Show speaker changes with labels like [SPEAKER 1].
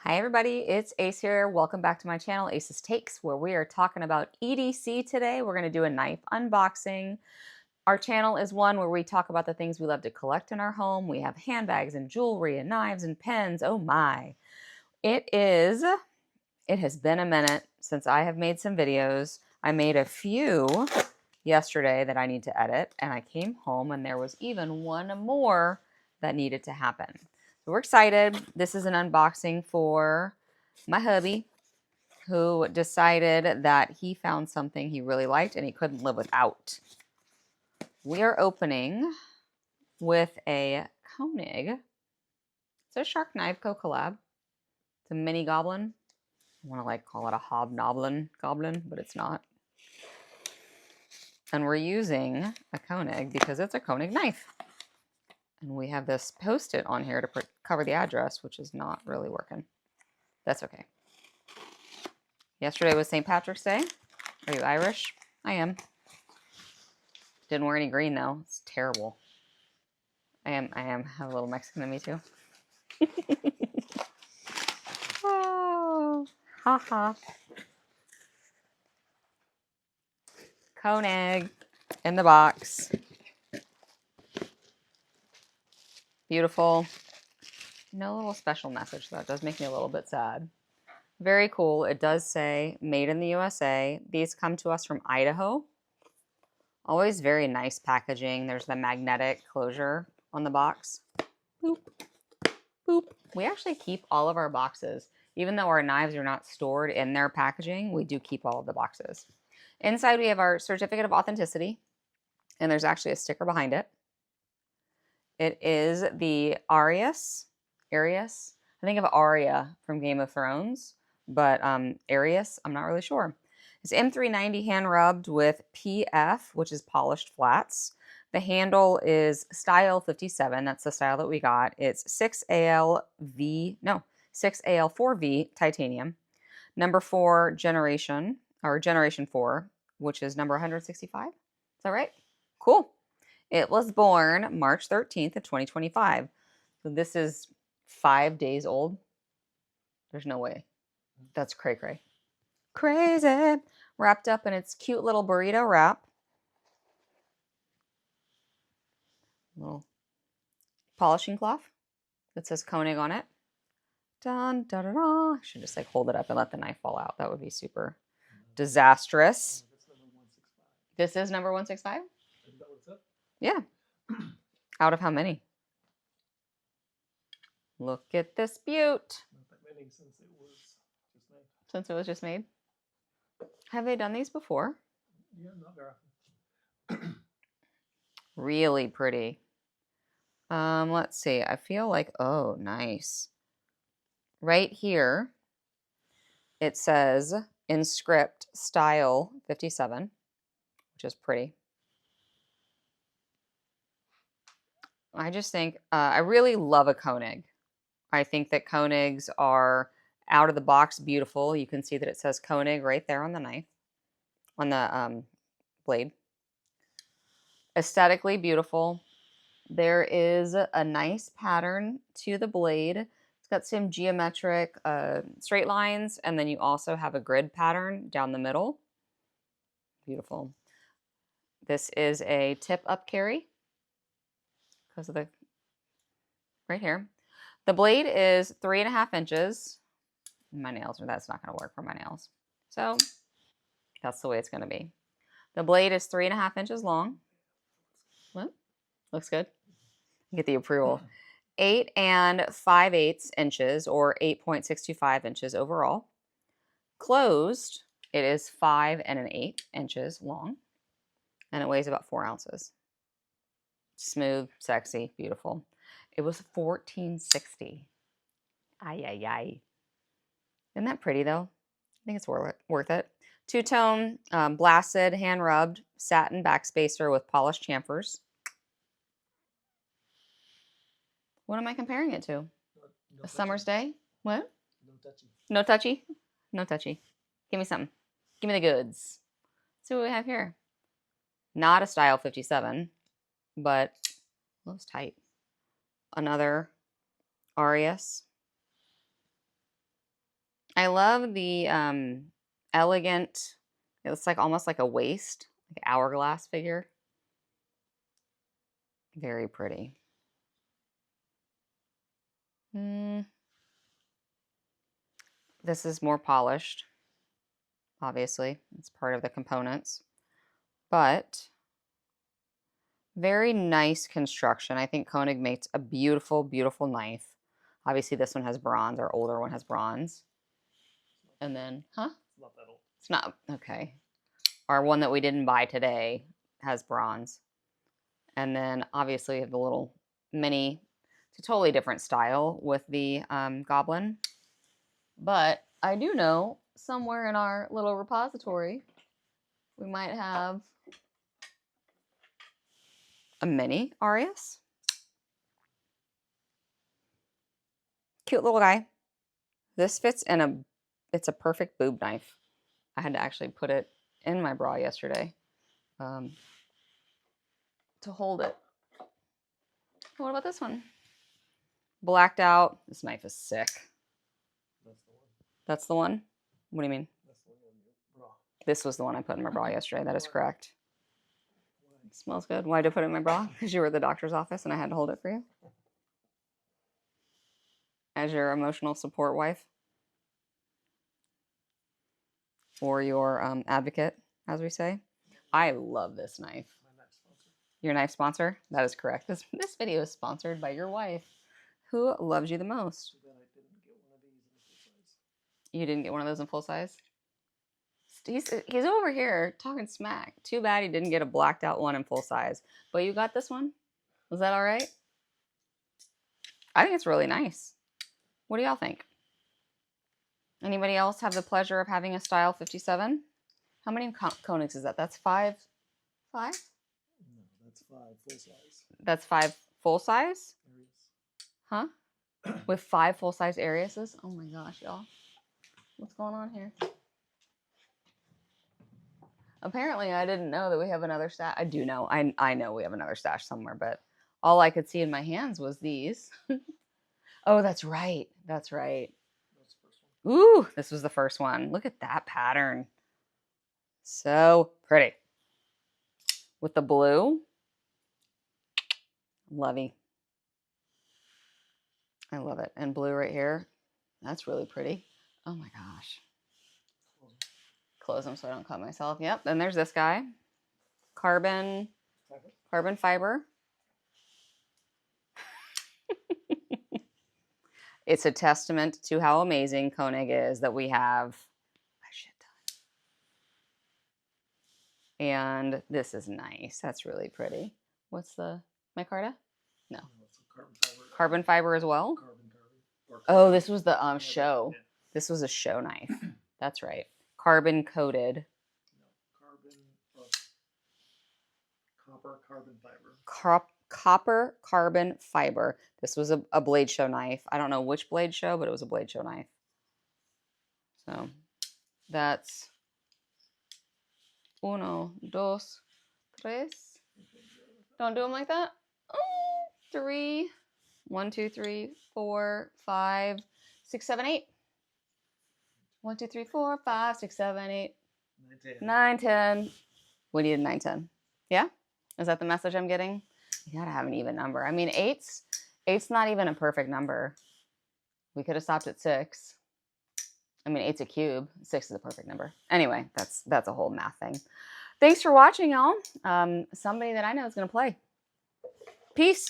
[SPEAKER 1] Hi everybody, it's Ace here. Welcome back to my channel, Ace's Takes, where we are talking about EDC today. We're going to do a knife unboxing. Our channel is one where we talk about the things we love to collect in our home. We have handbags and jewelry and knives and pens. Oh my. It has been a minute since I have made some videos. I made a few yesterday that I need to edit, and I came home and there was even one more that needed to happen. So we're excited. This is an unboxing for my hubby, who decided that he found something he really liked and he couldn't live without. We are opening with a Koenig. It's a Shark Knife Co collab. It's a mini goblin. I want to call it a hobnoblin goblin, but it's not. And we're using a Koenig because it's a Koenig knife. And we have this Post-it on here to cover the address, which is not really working. That's okay. Yesterday was St. Patrick's Day. Are you Irish? I am. Didn't wear any green though. It's terrible. I am. Have a little Mexican in me too. Oh, haha. Koenig in the box. Beautiful. No little special message though. It does make me a little bit sad. Very cool. It does say made in the USA. These come to us from Idaho. Always very nice packaging. There's the magnetic closure on the box. Boop. Boop. We actually keep all of our boxes. Even though our knives are not stored in their packaging, we do keep all of the boxes. Inside we have our certificate of authenticity, and there's actually a sticker behind it. It is the Arius. I think of Arya from Game of Thrones, but Arius, I'm not really sure. It's M390 hand rubbed with PF, which is polished flats. The handle is style 57. That's the style that we got. It's 6AL4V titanium. Number 4 generation, or generation 4, which is number 165. Is that right? Cool. It was born March 13th of 2025. So this is 5 days old. There's no way. That's cray-cray. Crazy. Wrapped up in its cute little burrito wrap. Little polishing cloth that says Koenig on it. Dun, da, da, da. I should just hold it up and let the knife fall out. That would be super disastrous. This is number 165? Yeah. Out of how many? Look at this beaut.
[SPEAKER 2] Not that many since it was just made.
[SPEAKER 1] Since it was just made? Have they done these before?
[SPEAKER 2] Yeah, not very often.
[SPEAKER 1] Really pretty. Let's see. I feel like, oh, nice. Right here, it says in script, style 57, which is pretty. I just think, I really love a Koenig. I think that Koenigs are out of the box beautiful. You can see that it says Koenig right there on the knife, on the blade. Aesthetically beautiful. There is a nice pattern to the blade. It's got some geometric straight lines, and then you also have a grid pattern down the middle. Beautiful. This is a tip up carry because of the right here. The blade is 3.5 inches. My nails, that's not going to work for my nails. So that's the way it's going to be. The blade is 3.5 inches long. What? Looks good. Get the approval. 8 5/8 inches, or 8.625 inches overall. Closed, it is 5 1/8 inches long, and it weighs about 4 ounces. Smooth, sexy, beautiful. It was $14.60. Ay, ay, ay. Isn't that pretty though? I think it's worth it. Two-tone, blasted, hand-rubbed, satin backspacer with polished chamfers. What am I comparing it to?
[SPEAKER 2] No
[SPEAKER 1] A summer's day? What?
[SPEAKER 2] No touchy.
[SPEAKER 1] No touchy? No touchy. Give me something. Give me the goods. Let's see what we have here. Not a style 57, but that was tight. Another Arius. I love the elegant, it looks like almost like a waist, like hourglass figure. Very pretty. Mm, this is more polished, obviously. It's part of the components. But very nice construction. I think Koenig makes a beautiful, beautiful knife. Obviously, this one has bronze. Our older one has bronze. And then, huh?
[SPEAKER 2] It's not that old.
[SPEAKER 1] It's not, okay. Our one that we didn't buy today has bronze. And then obviously the little mini, it's a totally different style with the goblin. But I do know somewhere in our little repository, we might have a mini Arius. Cute little guy. This fits in it's a perfect boob knife. I had to actually put it in my bra yesterday to hold it. What about this one? Blacked out. This knife is sick.
[SPEAKER 2] That's the one.
[SPEAKER 1] That's the one? What do you mean?
[SPEAKER 2] That's the one in your bra.
[SPEAKER 1] This was the one I put in my bra yesterday. That is correct.
[SPEAKER 2] Why?
[SPEAKER 1] It smells good. Why did I put it in my bra? Because you were at the doctor's office and I had to hold it for you. As your emotional support wife. Or your advocate, as we say. I love this knife.
[SPEAKER 2] My knife sponsor.
[SPEAKER 1] Your knife sponsor? That is correct. This video is sponsored by your wife. Who loves you the most?
[SPEAKER 2] Too bad I didn't get one of these in full size.
[SPEAKER 1] You didn't get one of those in full size? He's over here talking smack. Too bad he didn't get a blacked out one in full size. But you got this one? Was that all right? I think it's really nice. What do y'all think? Anybody else have the pleasure of having a Style 57? How many Koenigs is that? That's five? Five?
[SPEAKER 2] No, that's 5 full size.
[SPEAKER 1] That's 5 full size?
[SPEAKER 2] Arius.
[SPEAKER 1] Huh? With 5 full size Ariuses? Oh my gosh, y'all. What's going on here? Apparently, I didn't know that we have another stash. I do know. I know we have another stash somewhere, but all I could see in my hands was these. Oh, that's right. That's right.
[SPEAKER 2] That's the first one.
[SPEAKER 1] Ooh, this was the first one. Look at that pattern. So pretty. With the blue. Lovey. I love it. And blue right here. That's really pretty. Oh my gosh. Close them so I don't cut myself. Yep. Then there's this guy. Carbon fiber. It's a testament to how amazing Koenig is that we have a shit ton. And this is nice. That's really pretty. What's the micarta? No.
[SPEAKER 2] It's a carbon fiber.
[SPEAKER 1] Carbon fiber as well?
[SPEAKER 2] Or
[SPEAKER 1] Oh, this was the show.
[SPEAKER 2] Yeah.
[SPEAKER 1] This was a show knife. That's right. Carbon coated.
[SPEAKER 2] No, copper carbon fiber.
[SPEAKER 1] Copper carbon fiber. This was a blade show knife. I don't know which blade show, but it was a blade show knife. So that's uno, dos, tres. Don't do them like that. Oh, 3. 1, 2, 3, 4, 5, 6, 7, 8. 1, 2, 3, 4, 5, 6, 7, 8. 9, 10. We need a 9, 10. Yeah? Is that the message I'm getting? You gotta have an even number. I mean, eight's not even a perfect number. We could have stopped at 6. I mean, 8's a cube. 6 is a perfect number. Anyway, that's a whole math thing. Thanks for watching, y'all. Somebody that I know is gonna play. Peace.